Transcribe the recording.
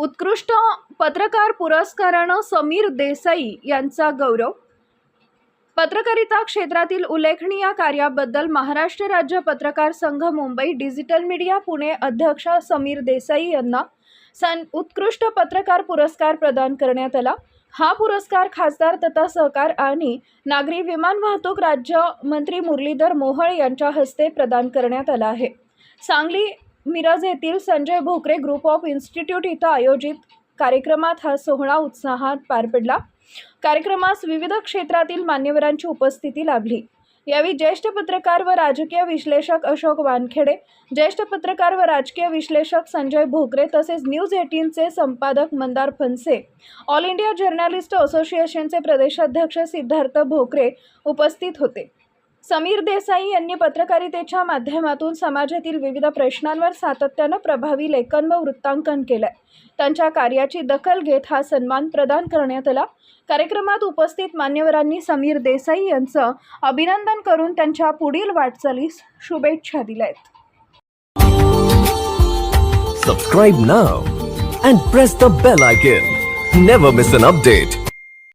उत्कृष्ट पत्रकार पुरस्कारानं समीर देसाई यांचा गौरव. पत्रकारिता क्षेत्रातील उल्लेखनीय कार्याबद्दल महाराष्ट्र राज्य पत्रकार संघ मुंबई डिजिटल मीडिया पुणे अध्यक्ष समीर देसाई यांना उत्कृष्ट पत्रकार पुरस्कार प्रदान करण्यात आला. हा पुरस्कार खासदार तथा सहकार आणि नागरी विमान वाहतूक राज्य मंत्री मुरलीधर मोहोळ यांच्या हस्ते प्रदान करण्यात आला आहे. सांगली मिरज येथील Sanjay Bhokare group of institute इथं आयोजित कार्यक्रमात हा सोहळा उत्साहात पार पडला. कार्यक्रमास विविध क्षेत्रातील मान्यवरांची उपस्थिती लाभली. यावेळी ज्येष्ठ पत्रकार व राजकीय विश्लेषक अशोक वानखेडे, ज्येष्ठ पत्रकार व राजकीय विश्लेषक संजय भोकरे तसेच न्यूज 18चे संपादक Mandar Phanse, all India journalist असोसिएशनचे प्रदेशाध्यक्ष सिद्धार्थ भोकरे उपस्थित होते. समीर देसाई यांनी पत्रकारितेच्या माध्यमातून समाजातील विविध प्रश्नांवर सातत्यानं प्रभावी लेखन व वृत्तांकन केलंय. त्यांच्या कार्याची दखल घेत हा सन्मान प्रदान करण्यात आला. कार्यक्रमात उपस्थित मान्यवरांनी समीर देसाई यांचं अभिनंदन करून त्यांच्या पुढील वाटचालीस शुभेच्छा दिल्यात. Subscribe now and press the bell icon. Never miss an update.